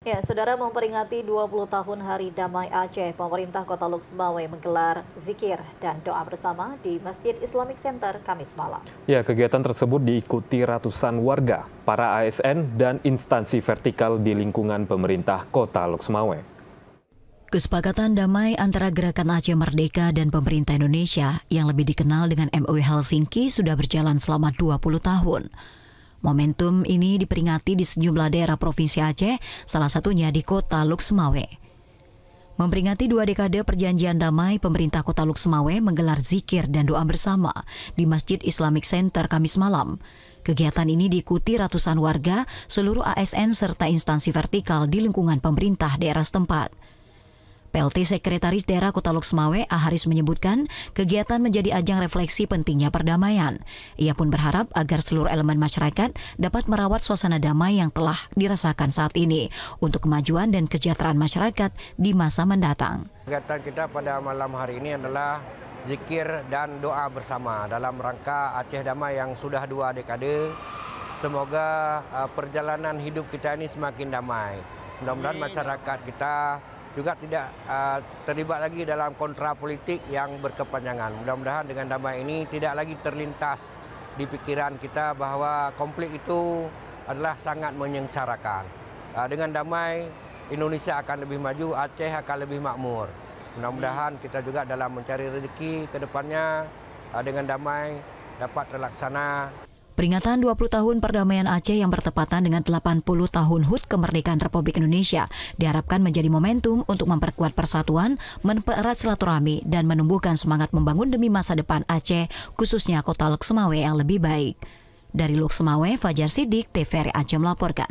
Ya, saudara, memperingati 20 tahun Hari Damai Aceh, pemerintah Kota Luk Semawe menggelar zikir dan doa bersama di Masjid Islamic Center Kamis malam. Ya, kegiatan tersebut diikuti ratusan warga, para ASN, dan instansi vertikal di lingkungan pemerintah Kota Luk Semawe. Kesepakatan damai antara Gerakan Aceh Merdeka dan pemerintah Indonesia yang lebih dikenal dengan MOU Helsinki sudah berjalan selama 20 tahun. Momentum ini diperingati di sejumlah daerah Provinsi Aceh, salah satunya di Kota Luk Semawe. Memperingati 2 dekade perjanjian damai, pemerintah Kota Luk Semawe menggelar zikir dan doa bersama di Masjid Islamic Center Kamis malam. Kegiatan ini diikuti ratusan warga, seluruh ASN serta instansi vertikal di lingkungan pemerintah daerah setempat. PLT Sekretaris Daerah Kota Luk Semawe, Aharis, menyebutkan kegiatan menjadi ajang refleksi pentingnya perdamaian. Ia pun berharap agar seluruh elemen masyarakat dapat merawat suasana damai yang telah dirasakan saat ini untuk kemajuan dan kesejahteraan masyarakat di masa mendatang. Kegiatan kita pada malam hari ini adalah zikir dan doa bersama dalam rangka Aceh Damai yang sudah 2 dekade. Semoga perjalanan hidup kita ini semakin damai. Mudah-mudahan masyarakat kita juga tidak terlibat lagi dalam kontra politik yang berkepanjangan. Mudah-mudahan dengan damai ini tidak lagi terlintas di pikiran kita bahwa konflik itu adalah sangat menyengsarakan. Dengan damai, Indonesia akan lebih maju, Aceh akan lebih makmur. Mudah-mudahan kita juga dalam mencari rezeki ke depannya dengan damai dapat terlaksana. Peringatan 20 tahun perdamaian Aceh yang bertepatan dengan 80 tahun HUT kemerdekaan Republik Indonesia diharapkan menjadi momentum untuk memperkuat persatuan, mempererat silaturahmi, dan menumbuhkan semangat membangun demi masa depan Aceh, khususnya Kota Luk Semawe yang lebih baik. Dari Luk Semawe, Fajar Sidik, TVRI Aceh melaporkan.